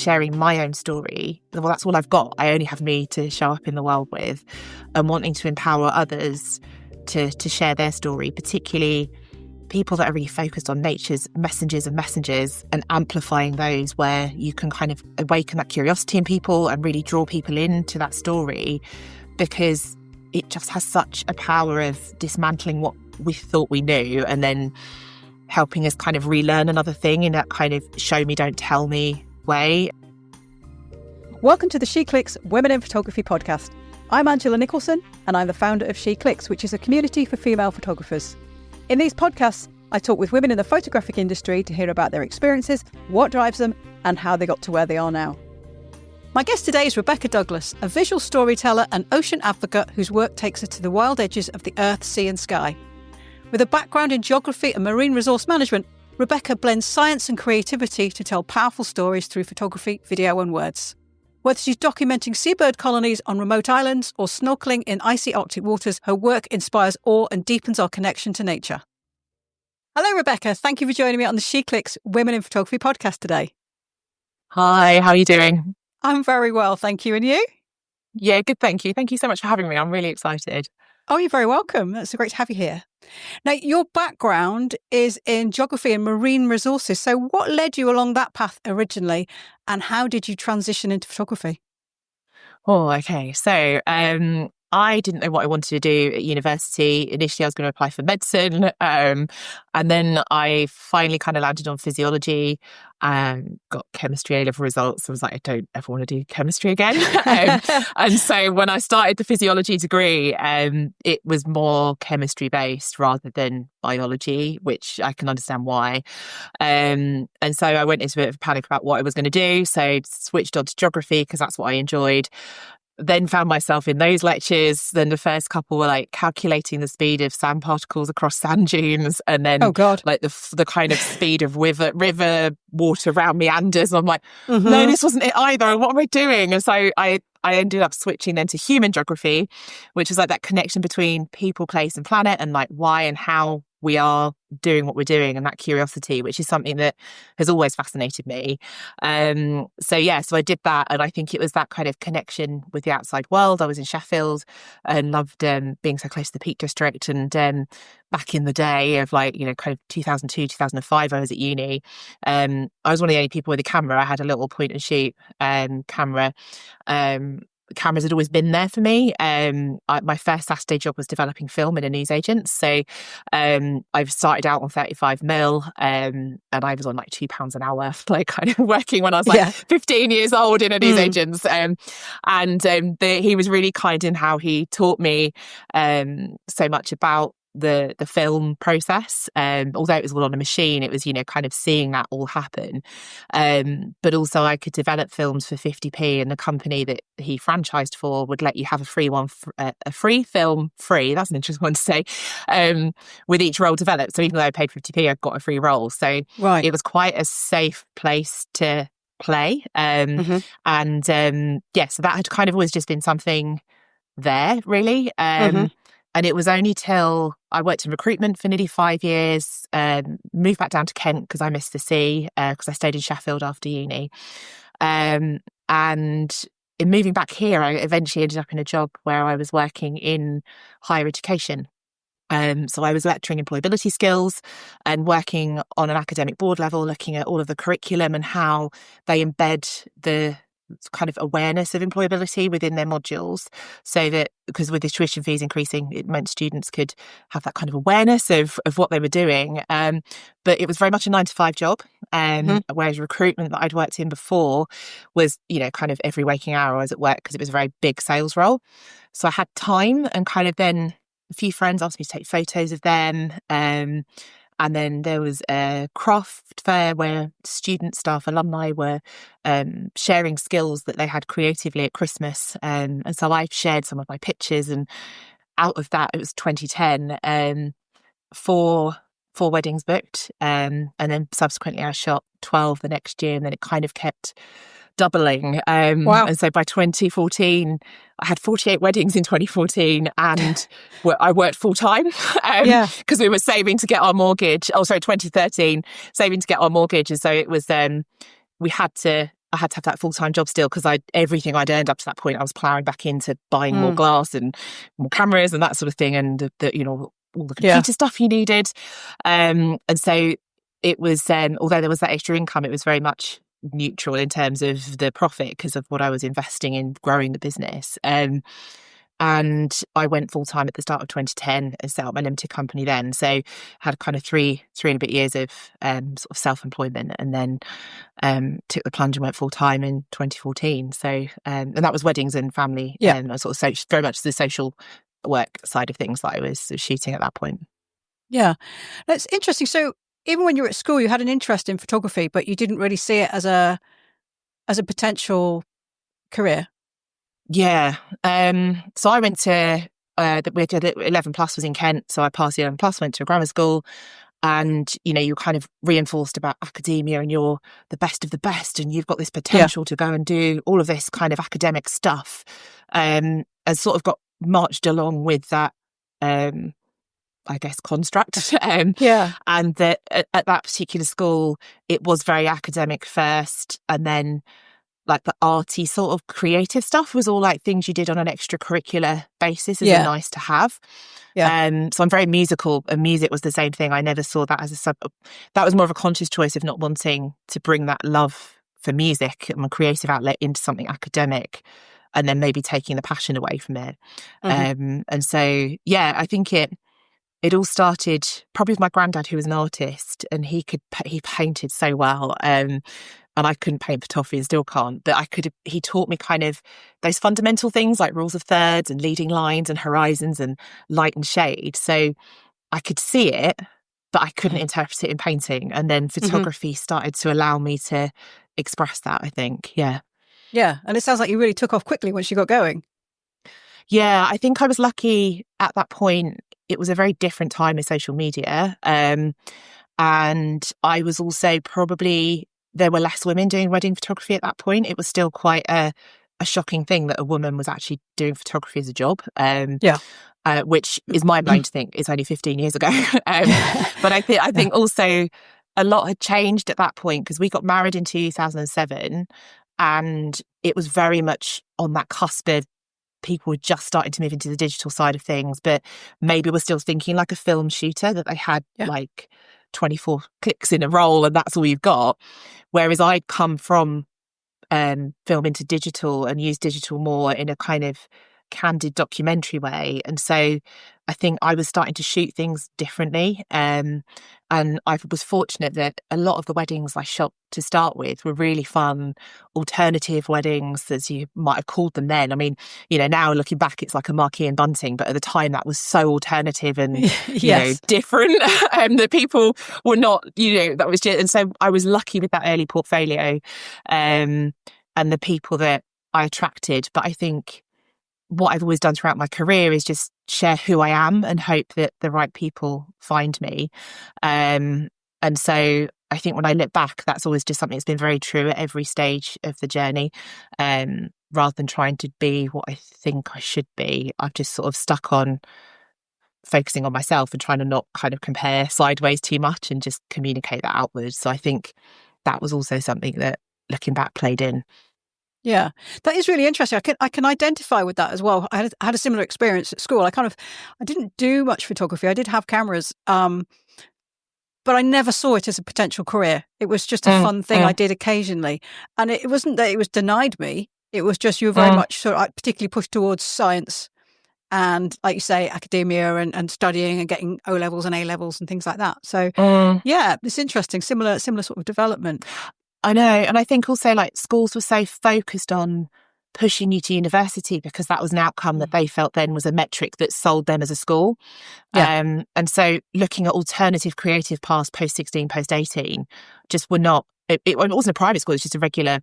sharing my own story. Well, that's all I've got. I only have me to show up in the world with, and wanting to empower others to share their story, particularly people that are really focused on nature's messengers and messengers, and amplifying those where you can kind of awaken that curiosity in people and really draw people into that story, because it just has such a power of dismantling what we thought we knew and then helping us kind of relearn another thing in that kind of show me, don't tell me way. Welcome to the SheClicks Women in Photography podcast. I'm Angela Nicholson, and I'm the founder of SheClicks, which is a community for female photographers. In these podcasts, I talk with women in the photographic industry to hear about their experiences, what drives them, and how they got to where they are now. My guest today is Rebecca Douglas, a visual storyteller and ocean advocate whose work takes her to the wild edges of the earth, sea and sky. With a background in geography and marine resource management, Rebecca blends science and creativity to tell powerful stories through photography, video and words. Whether she's documenting seabird colonies on remote islands or snorkeling in icy Arctic waters, her work inspires awe and deepens our connection to nature. Hello, Rebecca. Thank you for joining me on the SheClicks Women in Photography podcast today. Hi, how are you doing? I'm very well, thank you. And you? Yeah, good, thank you. Thank you so much for having me. I'm really excited. Oh, you're very welcome. It's great to have you here. Now, your background is in geography and marine resources. So what led you along that path originally, and how did you transition into photography? Oh, okay. So I didn't know what I wanted to do at university. Initially, I was going to apply for medicine. And then I finally kind of landed on physiology and got chemistry A-level results. I was like, I don't ever want to do chemistry again. And so when I started the physiology degree, it was more chemistry based rather than biology, which I can understand why. And so I went into a bit of a panic about what I was going to do. So switched on to geography because that's what I enjoyed. Then found myself in those lectures. Then the first couple were like calculating the speed of sand particles across sand dunes, and then like the kind of speed of river water around meanders. And I'm like, no, this wasn't it either. What am I doing? And so I ended up switching then to human geography, which is like that connection between people, place, and planet, and like why and how we are doing what we're doing, and that curiosity, which is something that has always fascinated me. So I did that, and I think it was that kind of connection with the outside world. I was in Sheffield and loved being so close to the Peak District, and back in the day of kind of 2002, 2005, I was at uni. I was one of the only people with a camera. I had a little point and shoot camera. Cameras had always been there for me. My first Saturday job was developing film in a newsagent. So I've started out on 35mm and I was on like £2 an hour, like kind of working when I was 15 years old in a newsagent. He was really kind in how he taught me so much about the film process. Although it was all on a machine, it was, kind of seeing that all happen. But also I could develop films for 50p, and the company that he franchised for would let you have a free one, a free film, that's an interesting one to say, with each role developed. So even though I paid 50p, I got a free role. So it was quite a safe place to play. So that had kind of always just been something there, really. And it was only till I worked in recruitment for nearly 5 years, moved back down to Kent because I missed the sea, because I stayed in Sheffield after uni. And in moving back here, I eventually ended up in a job where I was working in higher education. So I was lecturing employability skills and working on an academic board level, looking at all of the curriculum and how they embed the kind of awareness of employability within their modules, so that, because with the tuition fees increasing, it meant students could have that kind of awareness of what they were doing. But it was very much a 9-to-5 job, whereas recruitment that I'd worked in before was, kind of every waking hour I was at work because it was a very big sales role. So I had time, and kind of then a few friends asked me to take photos of them. And then there was a craft fair where student, staff, alumni were sharing skills that they had creatively at Christmas. And so I shared some of my pictures, and out of that, it was 2010, four weddings booked. And then subsequently I shot 12 the next year, and then it kind of kept doubling. Wow. And so by 2014, I had 48 weddings in 2014, and I worked full time because we were saving to get our mortgage. 2013, saving to get our mortgage. And so it was, we had to I had to have that full-time job still because everything I'd earned up to that point, I was ploughing back into buying more glass and more cameras and that sort of thing, and all the computer stuff you needed. And so it was, although there was that extra income, it was very much neutral in terms of the profit because of what I was investing in growing the business. And I went full time at the start of 2010 and set up my limited company then. So had kind of three and a bit years of sort of self-employment, and then took the plunge and went full time in 2014. So and that was weddings and family, and sort of very much the social work side of things that I was shooting at that point. Yeah, that's interesting. So even when you were at school, you had an interest in photography, but you didn't really see it as a potential career. Yeah. So I went to, we did 11 plus was in Kent. So I passed the 11 plus, went to a grammar school, and, you're kind of reinforced about academia and you're the best of the best. And you've got this potential to go and do all of this kind of academic stuff. And sort of got marched along with that, I guess, construct. And that at that particular school, it was very academic first, and then like the arty sort of creative stuff was all like things you did on an extracurricular basis as a nice to have. So I'm very musical, and music was the same thing. I never saw that as that was more of a conscious choice of not wanting to bring that love for music and my creative outlet into something academic, and then maybe taking the passion away from it. And so, I think it all started probably with my granddad, who was an artist, and he painted so well. And I couldn't paint for toffee and still can't, but he taught me kind of those fundamental things like rules of thirds and leading lines and horizons and light and shade. So I could see it, but I couldn't interpret it in painting. And then photography started to allow me to express that, I think. Yeah. Yeah. And it sounds like you really took off quickly once you got going. Yeah, I think I was lucky at that point. It was a very different time in social media. And I was also there were less women doing wedding photography at that point. It was still quite a shocking thing that a woman was actually doing photography as a job. Which is mind-blowing to think it's only 15 years ago. But I think also a lot had changed at that point, because we got married in 2007, and it was very much on that cusp of people were just starting to move into the digital side of things, but maybe we're still thinking like a film shooter, that they had like 24 clicks in a roll and that's all you've got. Whereas I'd come from film into digital and used digital more in a kind of candid documentary way. And so I think I was starting to shoot things differently. And I was fortunate that a lot of the weddings I shot to start with were really fun, alternative weddings, as you might have called them then. I mean, now looking back, it's like a marquee and bunting, but at the time that was so alternative and, different, that people were not, that was just, and so I was lucky with that early portfolio, and the people that I attracted. But I think what I've always done throughout my career is just share who I am and hope that the right people find me. And so I think when I look back, that's always just something that's been very true at every stage of the journey. Rather than trying to be what I think I should be, I've just sort of stuck on focusing on myself and trying to not kind of compare sideways too much and just communicate that outwards. So I think that was also something that, looking back, played in. Yeah, that is really interesting. I can identify with that as well. I had a similar experience at school. I didn't do much photography. I did have cameras, but I never saw it as a potential career. It was just a fun thing I did occasionally. And it wasn't that it was denied me. It was just you were very much sort of particularly pushed towards science and, like you say, academia and studying and getting O levels and A levels and things like that. So yeah, it's interesting. Similar sort of development. I know. And I think also like schools were so focused on pushing you to university because that was an outcome that they felt then was a metric that sold them as a school. And so looking at alternative creative paths post-16, post-18 just were not, it wasn't a private school, it's just a regular,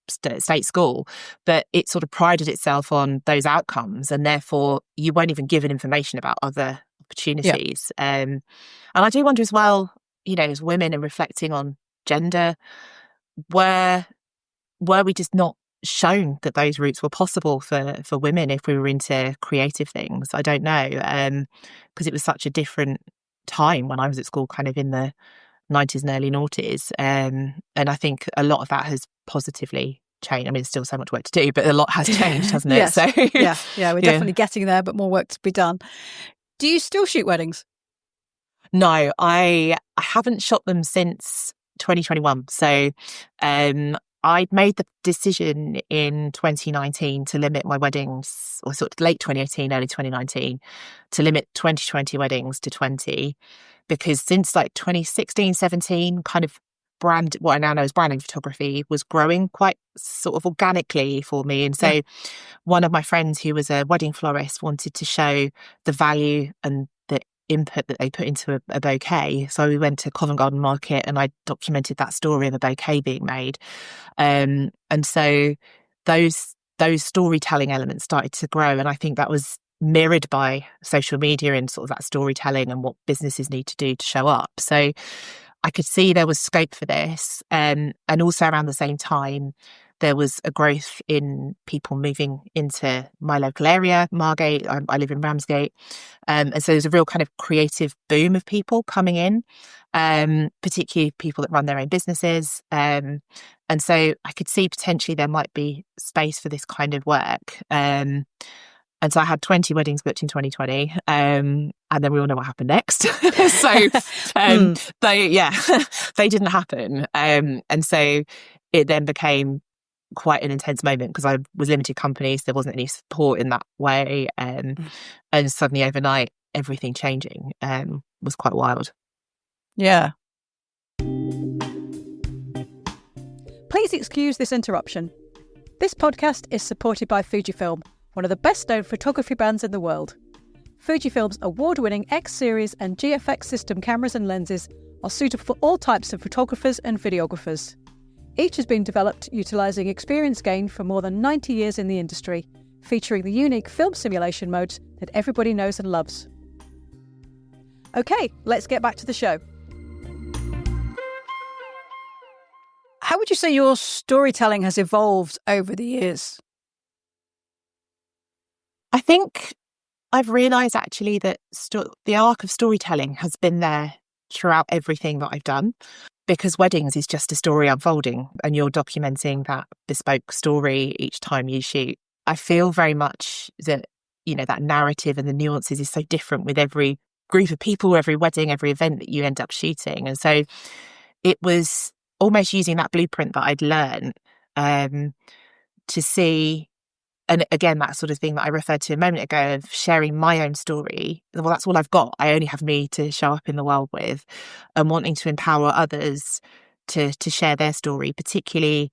state school, but it sort of prided itself on those outcomes, and therefore you weren't even given information about other opportunities. And I do wonder as well, as women and reflecting on gender, were we just not shown that those routes were possible for women if we were into creative things? I don't know, because it was such a different time when I was at school, kind of in the 90s and early noughties. And I think a lot of that has positively changed. I mean, there's still so much work to do, but a lot has changed, hasn't it? Yes. So yeah, we're definitely getting there, but more work to be done. Do you still shoot weddings? No, I haven't shot them since 2021. So I'd made the decision in 2019 to limit my weddings, or sort of late 2018, early 2019, to limit 2020 weddings to 20, because since like 2016, 17, kind of what I now know as branding photography was growing quite sort of organically for me. And so one of my friends who was a wedding florist wanted to show the value and the input that they put into a bouquet. So we went to Covent Garden Market and I documented that story of a bouquet being made. And so those storytelling elements started to grow. And I think that was mirrored by social media and sort of that storytelling and what businesses need to do to show up. So I could see there was scope for this. And also around the same time, there was a growth in people moving into my local area, Margate. I live in Ramsgate. And so there's a real kind of creative boom of people coming in, particularly people that run their own businesses. And so I could see potentially there might be space for this kind of work. And so I had 20 weddings booked in 2020. And then we all know what happened next. So they didn't happen. And so it then became quite an intense moment because I was limited companies. There wasn't any support in that way. And suddenly overnight, everything changing was quite wild. Yeah. Please excuse this interruption. This podcast is supported by Fujifilm, one of the best-known photography brands in the world. Fujifilm's award-winning X-series and GFX system cameras and lenses are suitable for all types of photographers and videographers. Each has been developed utilising experience gained from more than 90 years in the industry, featuring the unique film simulation modes that everybody knows and loves. OK, let's get back to the show. How would you say your storytelling has evolved over the years? I think I've realised actually that the arc of storytelling has been there throughout everything that I've done, because weddings is just a story unfolding and you're documenting that bespoke story each time you shoot. I feel very much that, that narrative and the nuances is so different with every group of people, every wedding, every event that you end up shooting. And so it was almost using that blueprint that I'd learned to see. And again, that sort of thing that I referred to a moment ago of sharing my own story. Well, that's all I've got. I only have me to show up in the world with, and wanting to empower others to share their story, particularly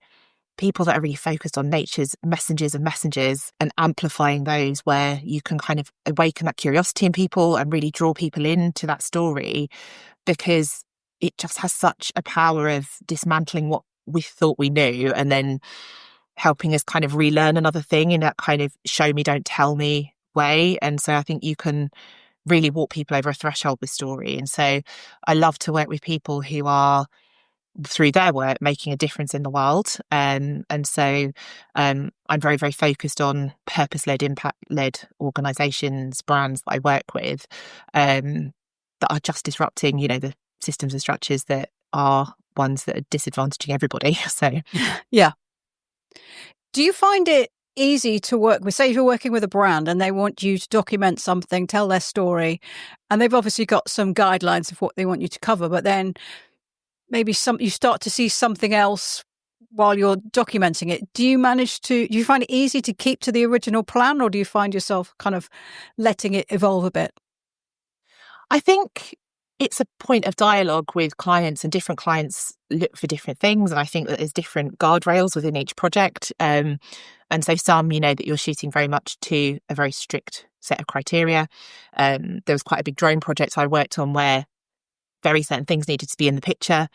people that are really focused on nature's messengers and amplifying those where you can kind of awaken that curiosity in people and really draw people into that story, because it just has such a power of dismantling what we thought we knew and then helping us kind of relearn another thing in that kind of show me, don't tell me way. And so I think you can really walk people over a threshold with story. And so I love to work with people who are, through their work, making a difference in the world. And so I'm very, very focused on purpose-led, impact-led organisations, brands that I work with that are just disrupting, the systems and structures that are ones that are disadvantaging everybody. So yeah. Do you find it easy to work with, say if you're working with a brand and they want you to document something, tell their story, and they've obviously got some guidelines of what they want you to cover, but then maybe you start to see something else while you're documenting it. Do you find it easy to keep to the original plan, or do you find yourself kind of letting it evolve a bit? I think it's a point of dialogue with clients, and different clients look for different things. And I think that there's different guardrails within each project. And so some, that you're shooting very much to a very strict set of criteria. There was quite a big drone project I worked on where very certain things needed to be in the picture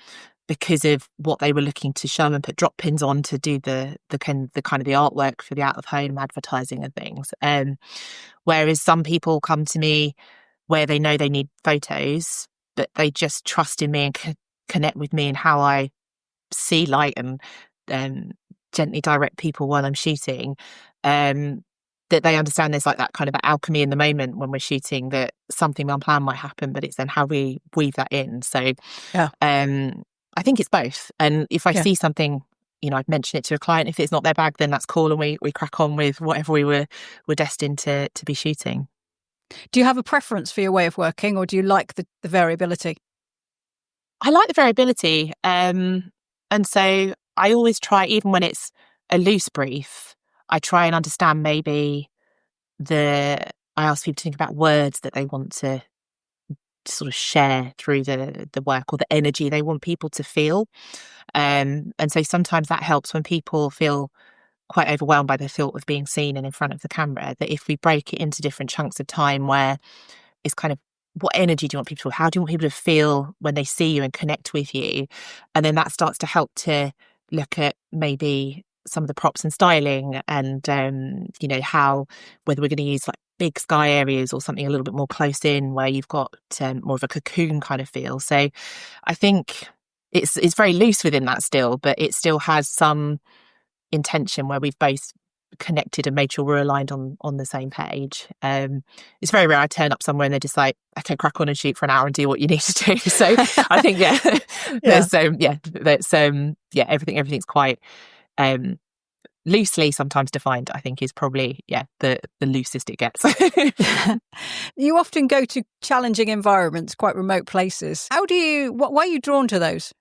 because of what they were looking to show and put drop pins on to do the kind of the artwork for the out of home advertising and things. Whereas some people come to me where they know they need photos, but they just trust in me and connect with me and how I see light and gently direct people while I'm shooting. that they understand there's like that kind of alchemy in the moment when we're shooting, that something unplanned might happen, but it's then how we weave that in. So Yeah. I think it's both. And if I Yeah. see something, I'd mention it to a client. If it's not their bag, then that's cool, and we crack on with whatever we were destined to be shooting. Do you have a preference for your way of working, or do you like the variability? I like the variability. And so I always try, even when it's a loose brief, I try and understand maybe I ask people to think about words that they want to sort of share through the work, or the energy they want people to feel. And so sometimes that helps when people feel quite overwhelmed by the thought of being seen and in front of the camera, that if we break it into different chunks of time where it's kind of, what energy do you want people to feel? How do you want people to feel when they see you and connect with you? And then that starts to help to look at maybe some of the props and styling, and how, whether we're going to use like big sky areas or something a little bit more close in where you've got more of a cocoon kind of feel. So I think it's very loose within that still, but it still has some intention where we've both connected and made sure we're aligned on the same page. It's very rare I turn up somewhere and they're just like, okay, crack on and shoot for an hour and do what you need to do. So I think everything's quite loosely sometimes defined, I think, is probably the loosest it gets. You often go to challenging environments, quite remote places. Why are you drawn to those?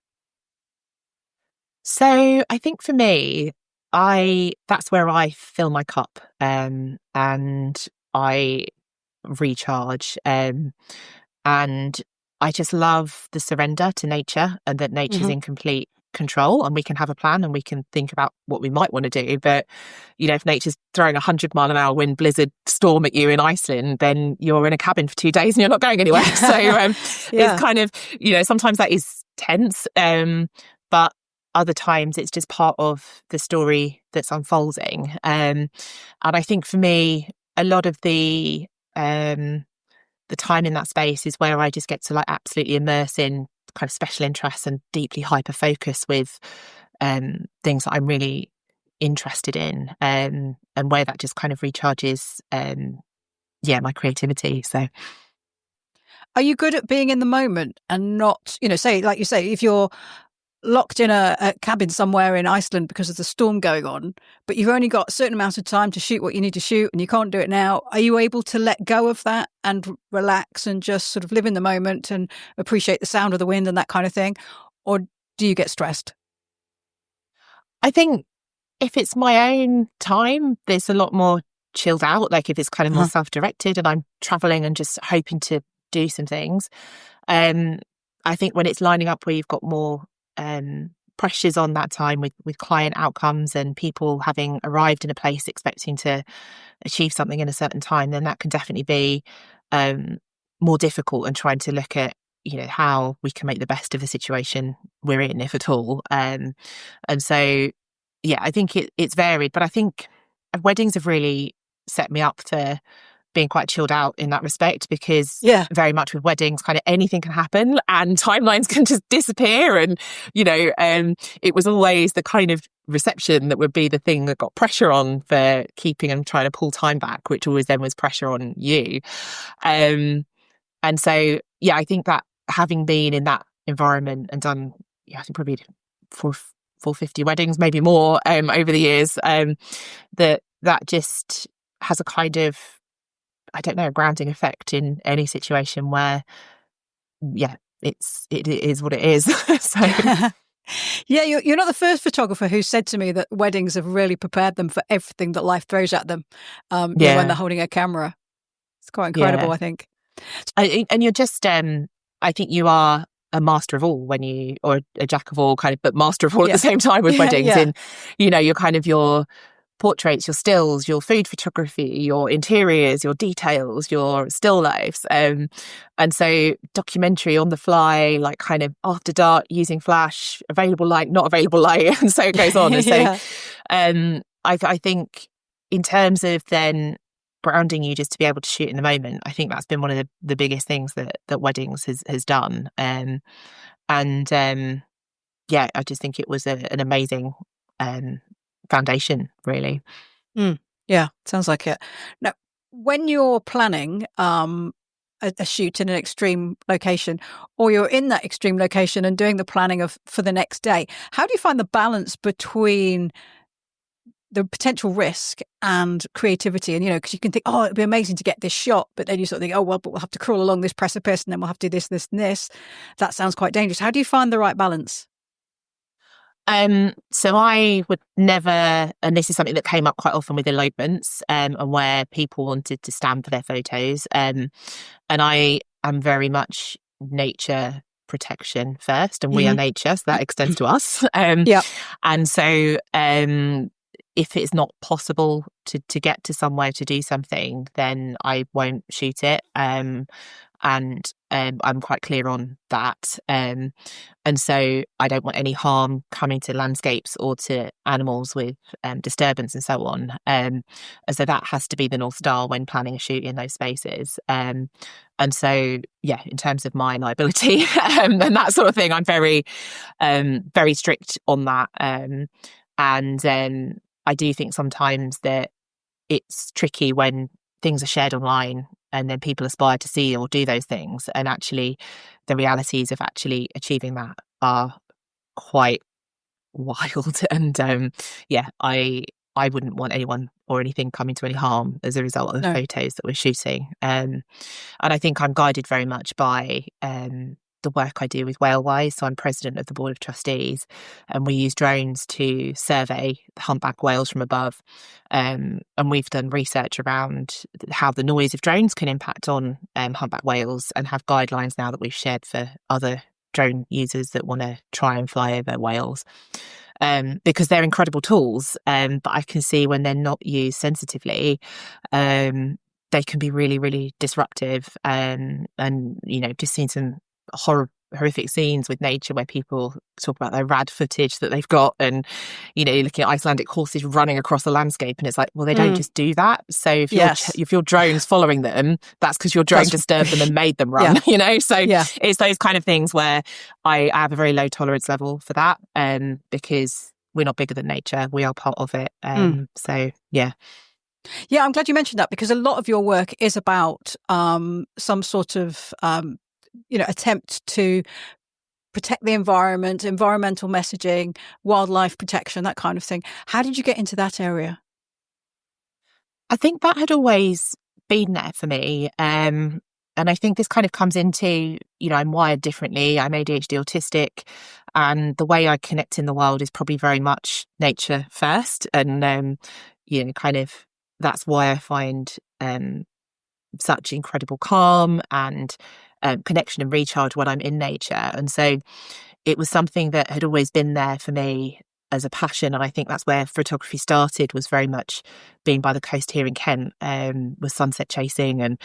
So I think for me, that's where I fill my cup, and I recharge, and I just love the surrender to nature, and that nature's in complete control, and we can have a plan and we can think about what we might want to do. But if nature's throwing 100-mile-an-hour wind blizzard storm at you in Iceland, then you're in a cabin for 2 days and you're not going anywhere. So it's kind of, sometimes that is tense, but other times it's just part of the story that's unfolding. And I think for me, a lot of the time in that space is where I just get to like absolutely immerse in kind of special interests and deeply hyper focus with things that I'm really interested in, and where that just kind of recharges my creativity. So are you good at being in the moment and not, say, like you say, if you're locked in a cabin somewhere in Iceland because of the storm going on, but you've only got a certain amount of time to shoot what you need to shoot and you can't do it now, are you able to let go of that and relax and just sort of live in the moment and appreciate the sound of the wind and that kind of thing? Or do you get stressed? I think if it's my own time, there's a lot more chilled out. Like if it's kind of more self-directed and I'm traveling and just hoping to do some things. I think when it's lining up where you've got more pressures on that time with client outcomes and people having arrived in a place expecting to achieve something in a certain time, then that can definitely be more difficult, and trying to look at how we can make the best of the situation we're in, if at all. And so I think it's varied, but I think weddings have really set me up to being quite chilled out in that respect, because very much with weddings, kind of anything can happen and timelines can just disappear. And, it was always the kind of reception that would be the thing that got pressure on for keeping and trying to pull time back, which always then was pressure on you. And so, I think that having been in that environment and done, I think probably 450 weddings, maybe more, over the years, that just has a kind of, I don't know, grounding effect in any situation where, it is what it is. So. Yeah, you're not the first photographer who said to me that weddings have really prepared them for everything that life throws at them when they're holding a camera. It's quite incredible, I think. And you're just, I think you are a master of all or a jack of all kind of, but master of all at the same time with weddings. And, you're kind of your portraits, your stills, your food photography, your interiors, your details, your still lifes. And so documentary on the fly, like kind of after dark, using flash, available light, not available light. And so it goes on. And so I think in terms of then grounding you just to be able to shoot in the moment, I think that's been one of the biggest things that weddings has done. I just think it was an amazing foundation, really. Yeah, sounds like it. Now, when you're planning a shoot in an extreme location, or you're in that extreme location and doing the planning for the next day, how do you find the balance between the potential risk and creativity? And, because you can think, oh, it'd be amazing to get this shot. But then you sort of think, oh, well, but we'll have to crawl along this precipice and then we'll have to do this, this, and this. That sounds quite dangerous. How do you find the right balance? So I would never, and this is something that came up quite often with elopements, and where people wanted to stand for their photos. And I am very much nature protection first, and we are nature, so that extends to us. Yeah. And so if it's not possible to get to somewhere to do something, then I won't shoot it. And I'm quite clear on that. And so I don't want any harm coming to landscapes or to animals with disturbance and so on. And so that has to be the North Star when planning a shoot in those spaces. And so, yeah, in terms of my liability and that sort of thing, I'm very, very strict on that. And I do think sometimes that it's tricky when things are shared online and then people aspire to see or do those things. And actually, the realities of actually achieving that are quite wild. And I wouldn't want anyone or anything coming to any harm as a result of the photos that we're shooting. And I think I'm guided very much by the work I do with Whalewise. So I'm president of the board of trustees, and we use drones to survey humpback whales from above. And we've done research around how the noise of drones can impact on humpback whales, and have guidelines now that we've shared for other drone users that want to try and fly over whales. Because they're incredible tools, but I can see when they're not used sensitively, they can be really, really disruptive. And just seen some horrific scenes with nature where people talk about their rad footage that they've got, and you're looking at Icelandic horses running across the landscape, and it's like, well, they don't just do that. So if your drone's following them, that's because your drone disturbed them and made them run. So it's those kind of things where I have a very low tolerance level for that, because we're not bigger than nature, we are part of it. So yeah. Yeah, I'm glad you mentioned that, because a lot of your work is about some sort of attempt to protect the environment, environmental messaging, wildlife protection, that kind of thing. How did you get into that area? I think that had always been there for me. And I think this kind of comes into, I'm wired differently. I'm ADHD autistic, and the way I connect in the world is probably very much nature first. And, kind of that's why I find such incredible calm and connection and recharge when I'm in nature. And so it was something that had always been there for me as a passion. And I think that's where photography started, was very much being by the coast here in Kent, with sunset chasing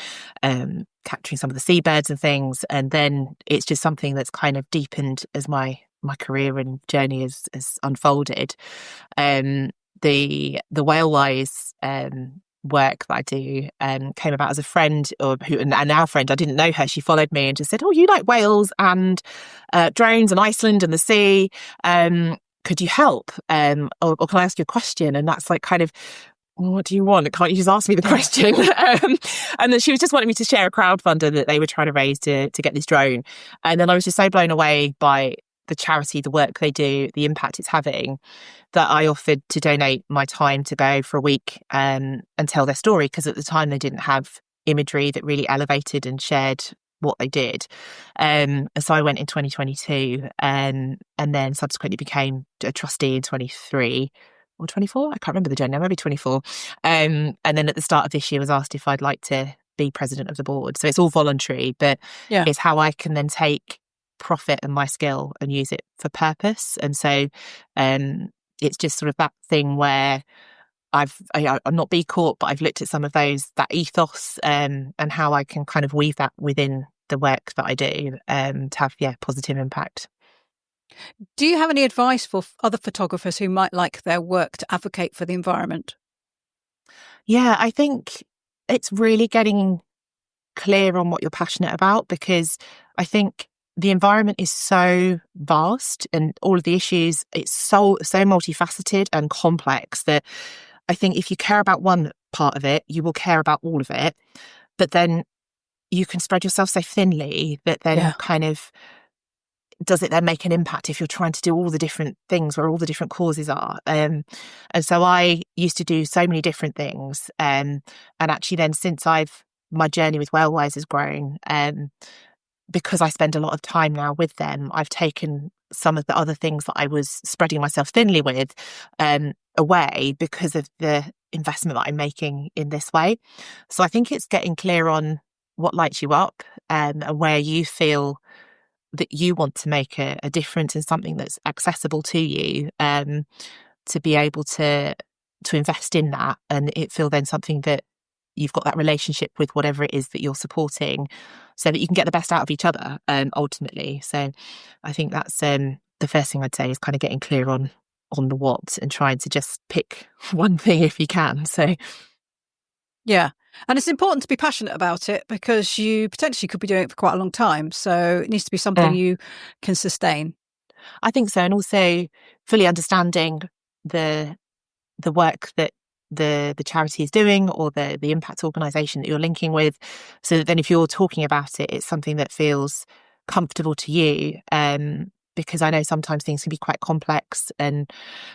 and capturing some of the seabirds and things. And then it's just something that's kind of deepened as my career and journey has unfolded. The Whalewise work that I do came about as a friend, and our friend, I didn't know her, she followed me and just said, oh, you like whales and drones and Iceland and the sea, could you help, or can I ask you a question? And that's like kind of, what do you want? Can't you just ask me the question? And then she was just wanting me to share a crowdfunder that they were trying to raise to get this drone. And then I was just so blown away by the charity, the work they do, the impact it's having, that I offered to donate my time to go for a week and tell their story, because at the time they didn't have imagery that really elevated and shared what they did. And so I went in 2022 and then subsequently became a trustee in 23 or 24. I can't remember the journey now, maybe 24. And then at the start of this year was asked if I'd like to be president of the board. So it's all voluntary, but it's how I can then take profit and my skill and use it for purpose. And so it's just sort of that thing where I'm not B Corp, but I've looked at some of that ethos and how I can kind of weave that within the work that I do to have positive impact. Do you have any advice for other photographers who might like their work to advocate for the environment? Yeah, I think it's really getting clear on what you're passionate about, because I think the environment is so vast and all of the issues, it's so multifaceted and complex that I think if you care about one part of it, you will care about all of it. But then you can spread yourself so thinly that then kind of, does it then make an impact if you're trying to do all the different things where all the different causes are? And so I used to do so many different things. And actually then since my journey with Whalewise has grown, because I spend a lot of time now with them, I've taken some of the other things that I was spreading myself thinly with away because of the investment that I'm making in this way. So I think it's getting clear on what lights you up and where you feel that you want to make a difference in something that's accessible to you, to be able to invest in that, and it feel then something that you've got that relationship with whatever it is that you're supporting, so that you can get the best out of each other, ultimately. So I think that's the first thing I'd say is kind of getting clear on the what and trying to just pick one thing if you can. So yeah. And it's important to be passionate about it because you potentially could be doing it for quite a long time. So it needs to be something you can sustain. I think so. And also fully understanding the work that the charity is doing, or the impact organisation that you're linking with, so that then if you're talking about it, it's something that feels comfortable to you. Because I know sometimes things can be quite complex and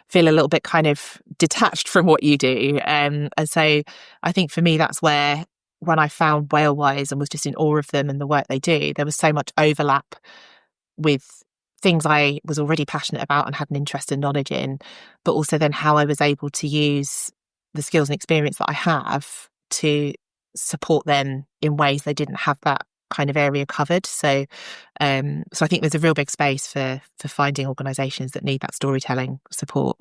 feel a little bit kind of detached from what you do. And so I think for me, that's where, when I found Whalewise and was just in awe of them and the work they do, there was so much overlap with things I was already passionate about and had an interest and knowledge in, but also then how I was able to use the skills and experience that I have to support them in ways they didn't have that kind of area covered. So I think there's a real big space for finding organisations that need that storytelling support.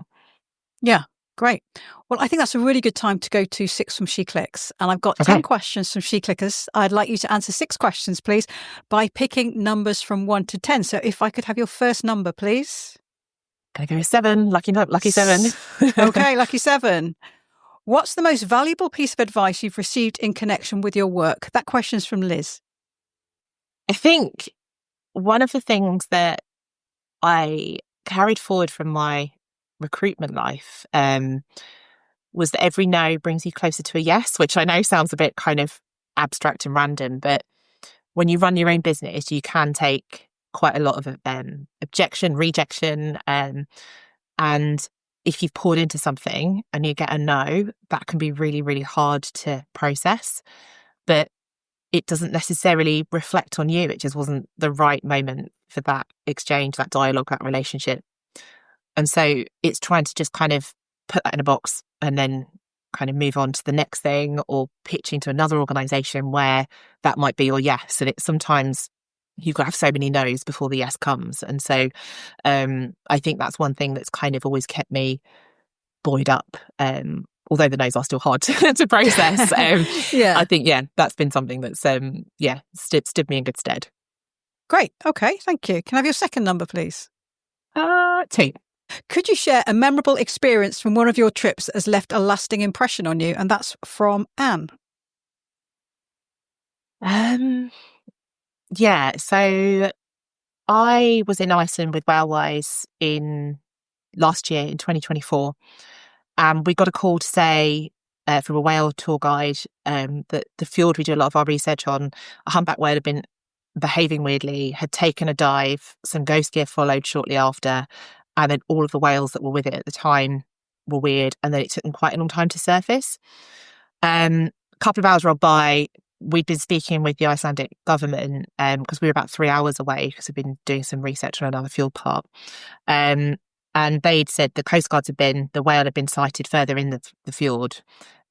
Yeah, great. Well, I think that's a really good time to go to 6 from SheClicks. And I've got 10 questions from SheClickers. I'd like you to answer 6 questions, please, by picking numbers from 1 to 10. So if I could have your first number, please. Can I go 7? Lucky 7. Okay, lucky 7. What's the most valuable piece of advice you've received in connection with your work? That question's from Liz. I think one of the things that I carried forward from my recruitment life was that every no brings you closer to a yes, which I know sounds a bit kind of abstract and random, but when you run your own business, you can take quite a lot of objection, rejection, and if you've poured into something and you get a no, that can be really, really hard to process. But it doesn't necessarily reflect on you. It just wasn't the right moment for that exchange, that dialogue, that relationship. And so it's trying to just kind of put that in a box and then kind of move on to the next thing, or pitching to another organisation where that might be your yes. And it's sometimes you've got to have so many no's before the yes comes. And so I think that's one thing that's kind of always kept me buoyed up. Although the no's are still hard to process. I think, that's been something that's, stood me in good stead. Great. Okay. Thank you. Can I have your second number, please? 2. Could you share a memorable experience from one of your trips that has left a lasting impression on you? And that's from Anne. So I was in Iceland with Whalewise last year in 2024. And we got a call to say from a whale tour guide that the fjord we do a lot of our research on, a humpback whale had been behaving weirdly, had taken a dive, some ghost gear followed shortly after, and then all of the whales that were with it at the time were weird, and then it took them quite a long time to surface. A couple of hours rolled by. We'd been speaking with the Icelandic government because we were about 3 hours away, because we'd been doing some research on another field park. And they'd said the Coast Guards the whale had been sighted further in the fjord.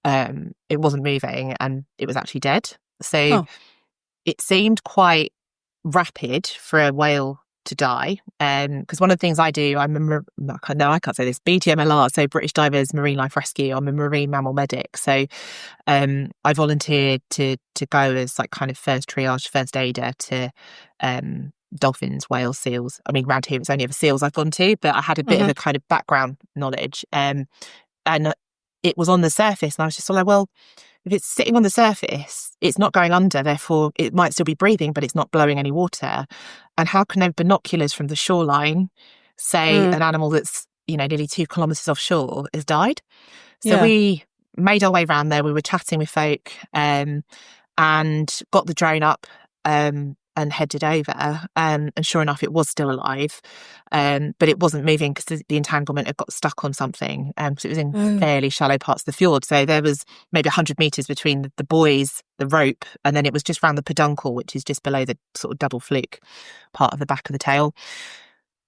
It wasn't moving and it was actually dead. So it seemed quite rapid for a whale to die. Because one of the things I do, I can't say this, BTMLR, so British Divers Marine Life Rescue. I'm a marine mammal medic. So I volunteered to go as like kind of first triage, first aider to dolphins, whales, seals. I mean, around here it's only ever seals I've gone to, but I had a bit of a kind of background knowledge. And it was on the surface, and I was just like, well, if it's sitting on the surface, it's not going under, therefore it might still be breathing, but it's not blowing any water. And how can they have binoculars from the shoreline say an animal that's, nearly 2 kilometres offshore has died? So Yeah. we made our way around there. We were chatting with folk, and got the drone up, and headed over. And sure enough, it was still alive, but it wasn't moving because the entanglement had got stuck on something. Because it was in Oh. fairly shallow parts of the fjord. So there was maybe 100 metres between the buoys, the rope, and then it was just round the peduncle, which is just below the sort of double fluke part of the back of the tail.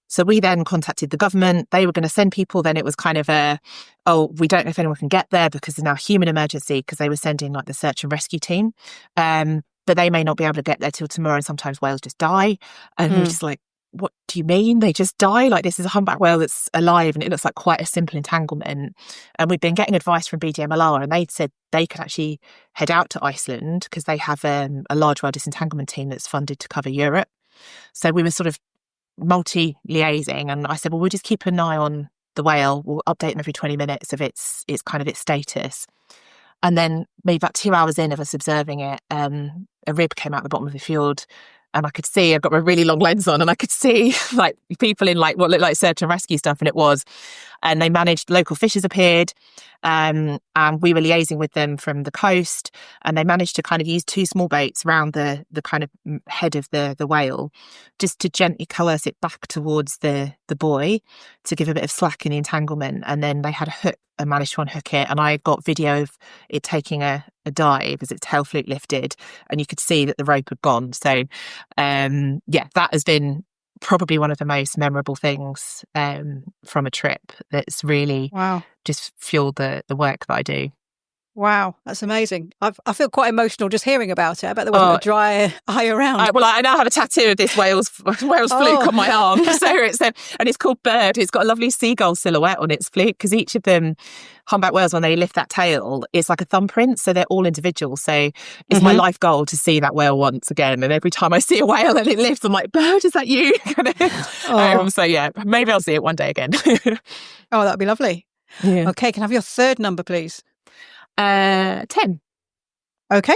So we then contacted the government. They were going to send people. Then it was kind of we don't know if anyone can get there because there's now a human emergency, because they were sending like the search and rescue team. But they may not be able to get there till tomorrow. And sometimes whales just die. And we were just like, what do you mean they just die? Like, this is a humpback whale that's alive and it looks like quite a simple entanglement. And we've been getting advice from BDMLR, and they said they could actually head out to Iceland because they have a large whale disentanglement team that's funded to cover Europe. So we were sort of multi-liaising, and I said, well, we'll just keep an eye on the whale. We'll update them every 20 minutes of its kind of its status. And then maybe about 2 hours in of us observing it, a rib came out the bottom of the fjord, and I could see, I've got my really long lens on, and I could see like people in like what looked like search and rescue stuff, and it was. And they managed, local fishers appeared, and we were liaising with them from the coast, and they managed to kind of use 2 small boats around the kind of head of the whale, just to gently coerce it back towards the buoy to give a bit of slack in the entanglement. And then they had a hook and managed to unhook it, and I got video of it taking a dive as its tail fluke lifted, and you could see that the rope had gone. So that has been probably one of the most memorable things from a trip that's really just fueled the work that I do. Wow, that's amazing. I feel quite emotional just hearing about it. I bet there wasn't a dry eye around. I now have a tattoo of this whale's fluke on my arm. So it's called Bird. It's got a lovely seagull silhouette on its fluke, because each of them, humpback whales, when they lift that tail, it's like a thumbprint. So they're all individual. So it's my life goal to see that whale once again. And every time I see a whale and it lifts, I'm like, Bird, is that you? So yeah, maybe I'll see it one day again. Oh, that'd be lovely. Yeah. Okay, can I have your third number, please? 10. Okay.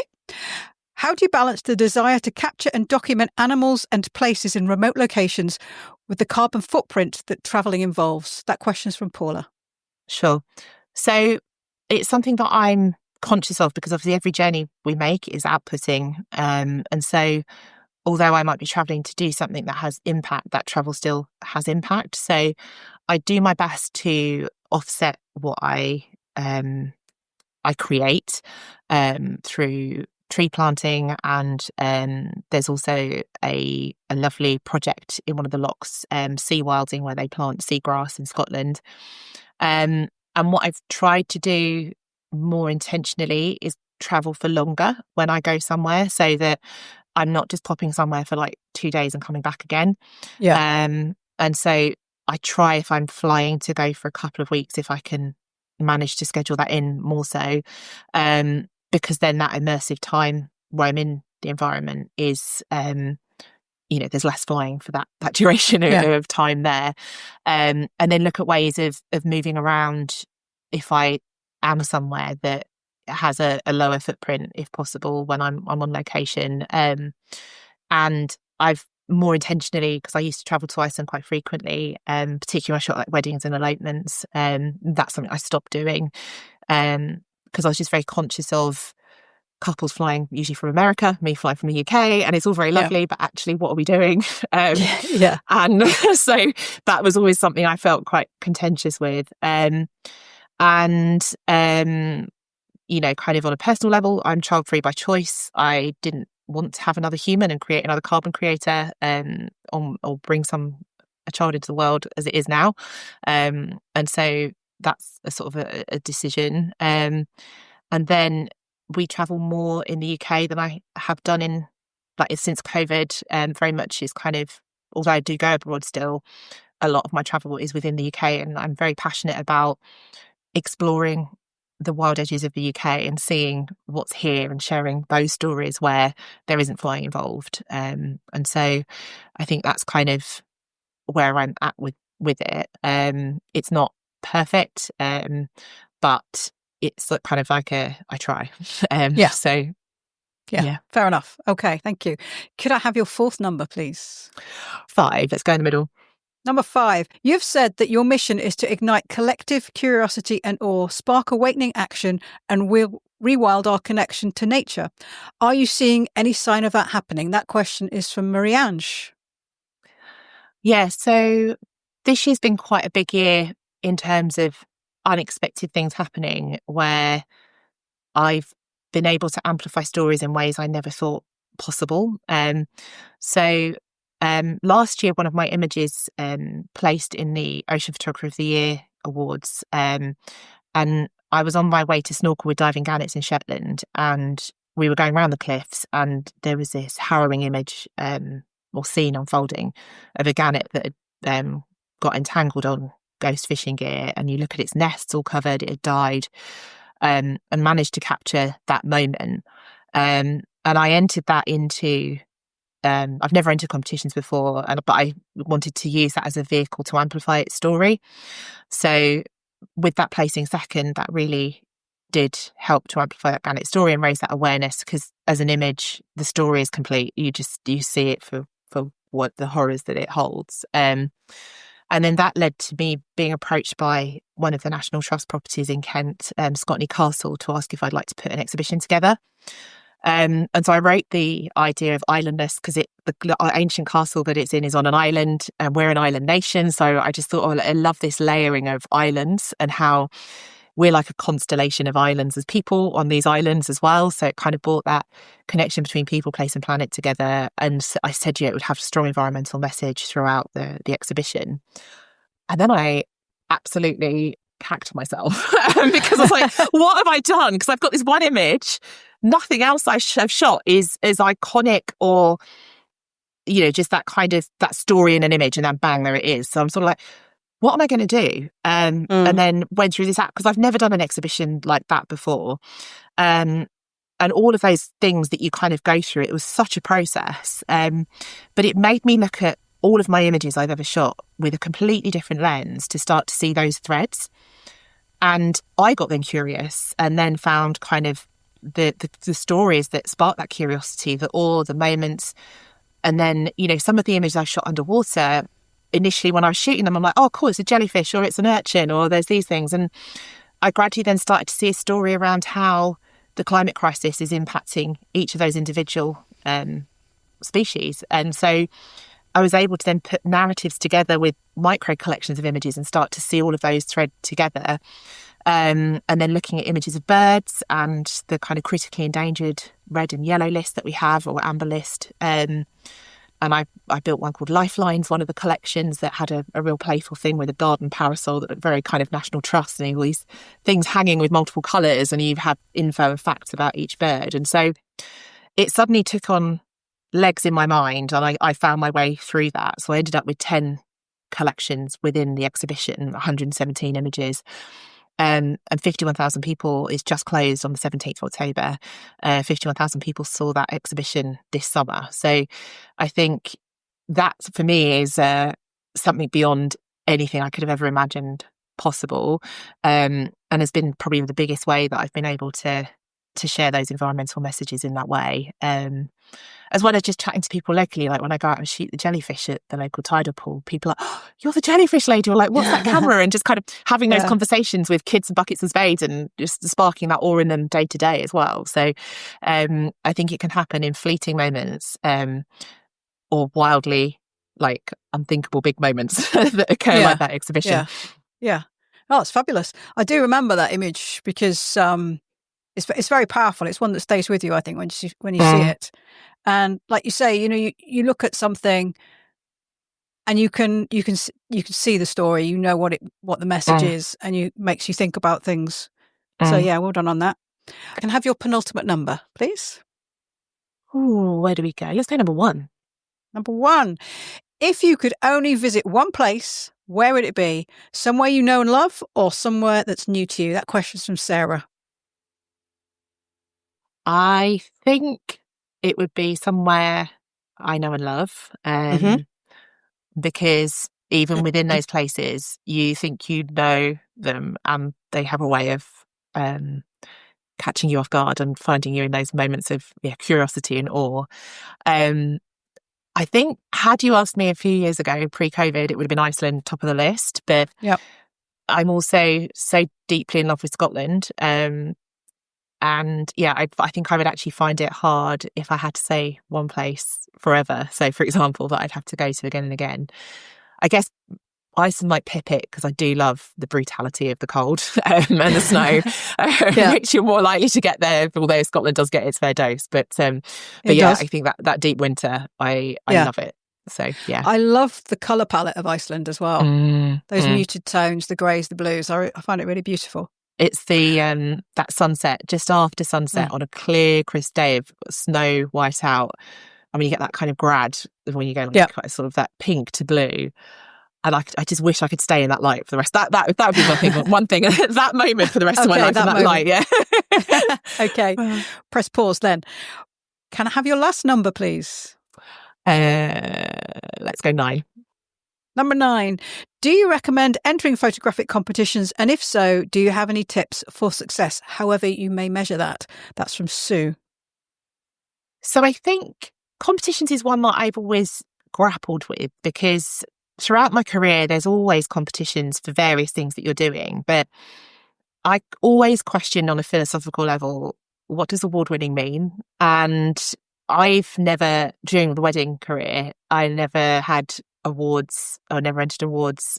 How do you balance the desire to capture and document animals and places in remote locations with the carbon footprint that travelling involves? That question's from Paula. Sure. So it's something that I'm conscious of, because obviously every journey we make is outputting. And so although I might be travelling to do something that has impact, that travel still has impact. So I do my best to offset what I create through tree planting, and there's also a lovely project in one of the lochs, sea wilding, where they plant seagrass in Scotland. And what I've tried to do more intentionally is travel for longer when I go somewhere, so that I'm not just popping somewhere for like 2 days and coming back again. Yeah. And so I try, if I'm flying, to go for a couple of weeks if I can manage to schedule that in more so, because then that immersive time where I'm in the environment is, there's less flying for that duration of time there, and then look at ways of moving around if I am somewhere that has a lower footprint, if possible, when I'm on location. And I've more intentionally, because I used to travel to Iceland quite frequently, particularly when I shot like weddings and elopements, that's something I stopped doing, because I was just very conscious of couples flying usually from America, me flying from the UK, and it's all very lovely, but actually what are we doing? And so that was always something I felt quite contentious with. Kind of on a personal level, I'm child-free by choice. I didn't want to have another human and create another carbon creator, or bring a child into the world as it is now. And so that's a sort of a decision. And then we travel more in the UK than I have done since COVID. Very much is kind of, although I do go abroad still, a lot of my travel is within the UK, and I'm very passionate about exploring the wild edges of the UK and seeing what's here and sharing those stories where there isn't flying involved. And so I think that's kind of where I'm at with it. It's not perfect, but it's kind of like I try. So yeah, fair enough. Okay, thank you. Could I have your fourth number, please? 5. Let's go in the middle. Number 5, you've said that your mission is to ignite collective curiosity and awe, spark awakening action, and will rewild our connection to nature. Are you seeing any sign of that happening? That question is from Marie-Ange. Yeah, so this year's been quite a big year in terms of unexpected things happening, where I've been able to amplify stories in ways I never thought possible. So last year, one of my images placed in the Ocean Photographer of the Year awards, and I was on my way to snorkel with diving gannets in Shetland, and we were going around the cliffs, and there was this harrowing image or scene unfolding of a gannet that had got entangled on ghost fishing gear, and you look at its nests all covered, it had died, and managed to capture that moment. And I entered that into I've never entered competitions before, but I wanted to use that as a vehicle to amplify its story. So with that placing second, that really did help to amplify that gannet story and raise that awareness, because as an image, the story is complete. You see it for what the horrors that it holds. And then that led to me being approached by one of the National Trust properties in Kent, Scotney Castle, to ask if I'd like to put an exhibition together. And so I wrote the idea of islandness, because the ancient castle that it's in is on an island, and we're an island nation. So I just thought, I love this layering of islands and how we're like a constellation of islands as people on these islands as well. So it kind of brought that connection between people, place and planet together. And I said, it would have a strong environmental message throughout the exhibition. And then I absolutely hacked myself because I was like, what have I done? Because I've got this one image. Nothing else I have shot is as iconic or, just that kind of that story in an image, and then bang, there it is. So I'm sort of like, what am I going to do? And then went through this app, because I've never done an exhibition like that before. And all of those things that you kind of go through, it was such a process. But it made me look at all of my images I've ever shot with a completely different lens to start to see those threads. And I got then curious, and then found kind of the stories that sparked that curiosity, the awe, the moments. And then, some of the images I shot underwater, initially when I was shooting them, I'm like, oh, cool, it's a jellyfish, or it's an urchin, or there's these things. And I gradually then started to see a story around how the climate crisis is impacting each of those individual species. And so I was able to then put narratives together with micro collections of images and start to see all of those thread together. And then looking at images of birds and the kind of critically endangered red and yellow list that we have, or amber list. And I built one called Lifelines, one of the collections that had a real playful thing with a garden parasol that looked very kind of National Trust, and all these things hanging with multiple colours, and you have info and facts about each bird. And so it suddenly took on legs in my mind, and I found my way through that. So I ended up with 10 collections within the exhibition, 117 images. And 51,000 people is just closed on the 17th of October. 51,000 people saw that exhibition this summer. So I think that for me is something beyond anything I could have ever imagined possible, and has been probably the biggest way that I've been able to share those environmental messages in that way. As well as just chatting to people locally, like when I go out and shoot the jellyfish at the local tidal pool, people are like, oh, you're the jellyfish lady, or like, what's that camera? And just kind of having those conversations with kids and buckets and spades, and just sparking that awe in them day to day as well. So I think it can happen in fleeting moments, or wildly like unthinkable big moments that occur like that exhibition. Yeah. Oh, it's fabulous. I do remember that image because it's very powerful. It's one that stays with you, I think, when you see it. And like you say, you look at something and you can see the story, what the message is, and it makes you think about things. So yeah, well done on that. I can have your penultimate number, please. Ooh, where do we go? Let's go number 1. Number 1. If you could only visit one place, where would it be? Somewhere you know and love, or somewhere that's new to you? That question's from Sarah. I think it would be somewhere I know and love, because even within those places, you think you know them, and they have a way of catching you off guard and finding you in those moments of curiosity and awe. I think had you asked me a few years ago, pre-COVID, it would have been Iceland top of the list. But Yep. I'm also so deeply in love with Scotland. And yeah, I think I would actually find it hard if I had to say one place forever. So, for example, that I'd have to go to again and again. I guess Iceland might pip it because I do love the brutality of the cold and the snow, which you're more likely to get there, although Scotland does get its fair dose. But yeah, I think that deep winter, I love it. So, yeah. I love the colour palette of Iceland as well. Those muted tones, the greys, the blues. I find it really beautiful. It's the that sunset, just after sunset on a clear, crisp day of snow white out. I mean, you get that kind of grad when you go like sort of that pink to blue. And I just wish I could stay in that light for the rest. That would be one thing. That moment for the rest of my life in that light, yeah. Okay, press pause then. Can I have your last number, please? Let's go 9. Number 9. Do you recommend entering photographic competitions? And if so, do you have any tips for success, however you may measure that? That's from Sue. So I think competitions is one that I've always grappled with, because throughout my career, there's always competitions for various things that you're doing. But I always question on a philosophical level, what does award-winning mean? And I've never, during the wedding career, I never had awards or never entered awards,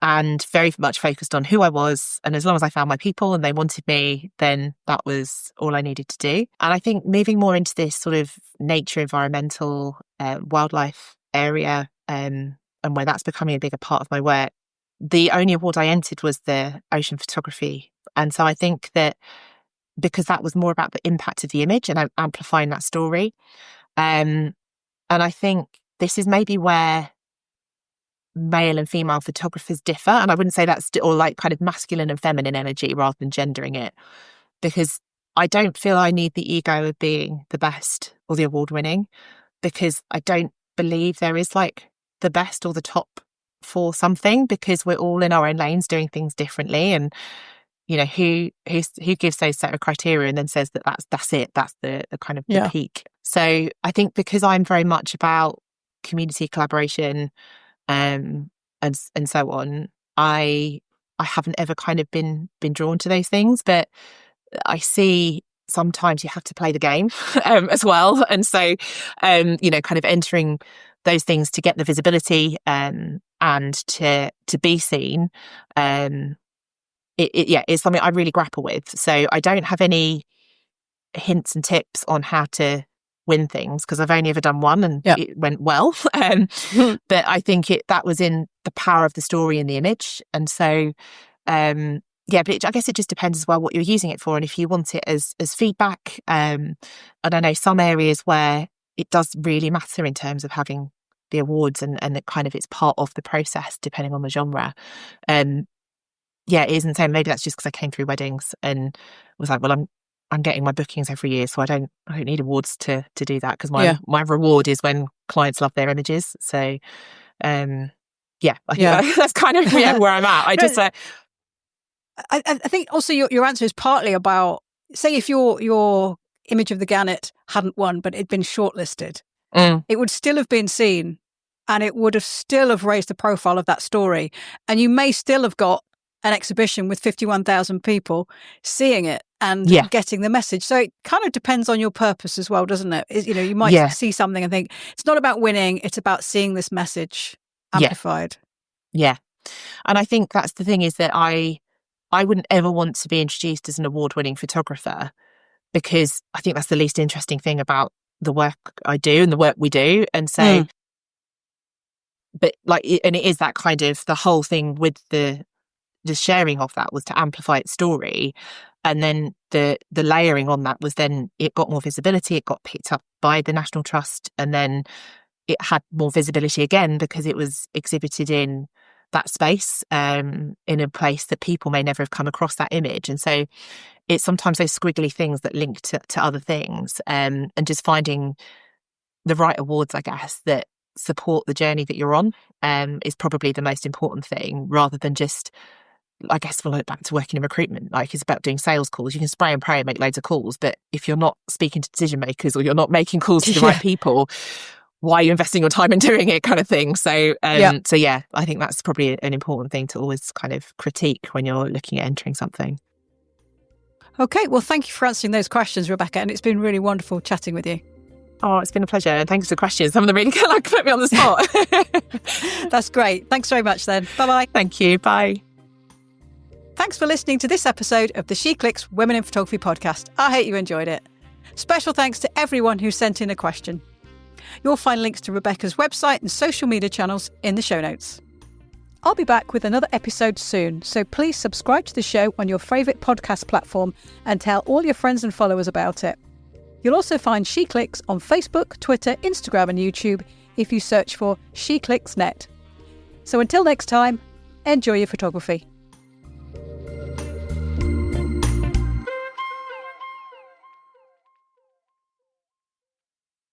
and very much focused on who I was. And as long as I found my people and they wanted me, then that was all I needed to do. And I think moving more into this sort of nature, environmental, wildlife area, and where that's becoming a bigger part of my work, the only award I entered was the ocean photography. And so I think that because that was more about the impact of the image and amplifying that story. And I think this is maybe where male and female photographers differ. And I wouldn't say that's or like kind of masculine and feminine energy rather than gendering it, because I don't feel I need the ego of being the best or the award winning, because I don't believe there is like the best or the top for something, because we're all in our own lanes doing things differently. And you know, who gives those set of criteria and then says that that's it, that's the kind of the peak. So I think because I'm very much about community collaboration and so on, I haven't ever kind of been drawn to those things. But I see sometimes you have to play the game as well. And so you know, kind of entering those things to get the visibility and to be seen, it's something I really grapple with. So I don't have any hints and tips on how to win things, because I've only ever done one and it went well. But I think that was in the power of the story and the image. And so, but I guess it just depends as well what you're using it for, and if you want it as feedback. And I know some areas where it does really matter in terms of having the awards and it kind of it's part of the process depending on the genre. It is insane. Maybe that's just because I came through weddings and was like, well, I'm getting my bookings every year, so I don't need awards to do that, because my reward is when clients love their images. So I think that's kind of where I'm at. I think also your answer is partly about, say, if your image of the gannet hadn't won but it'd been shortlisted, it would still have been seen, and it would have still have raised the profile of that story, and you may still have got an exhibition with 51,000 people seeing it and getting the message. So it kind of depends on your purpose as well, doesn't it? You know, you might see something and think, it's not about winning, it's about seeing this message amplified. Yeah. And I think that's the thing, is that I wouldn't ever want to be introduced as an award-winning photographer, because I think that's the least interesting thing about the work I do and the work we do. And so, but like, and it is that kind of the whole thing with the sharing of that was to amplify its story. And then the layering on that was then it got more visibility, it got picked up by the National Trust, and then it had more visibility again because it was exhibited in that space, in a place that people may never have come across that image. And so it's sometimes those squiggly things that link to other things, and just finding the right awards, I guess, that support the journey that you're on, is probably the most important thing, rather than just, I guess we'll look back to working in recruitment. Like, it's about doing sales calls. You can spray and pray and make loads of calls, but if you're not speaking to decision makers or you're not making calls to the right people, why are you investing your time in doing it kind of thing. So I think that's probably an important thing to always kind of critique when you're looking at entering something. Okay, well, thank you for answering those questions, Rebecca, and it's been really wonderful chatting with you. Oh, it's been a pleasure. And thanks for the questions. Some of them really put me on the spot. That's great. Thanks very much then. Bye-bye. Thank you. Bye. Thanks for listening to this episode of the SheClicks Women in Photography podcast. I hope you enjoyed it. Special thanks to everyone who sent in a question. You'll find links to Rebecca's website and social media channels in the show notes. I'll be back with another episode soon, so please subscribe to the show on your favourite podcast platform and tell all your friends and followers about it. You'll also find SheClicks on Facebook, Twitter, Instagram and YouTube if you search for SheClicksNet. So until next time, enjoy your photography.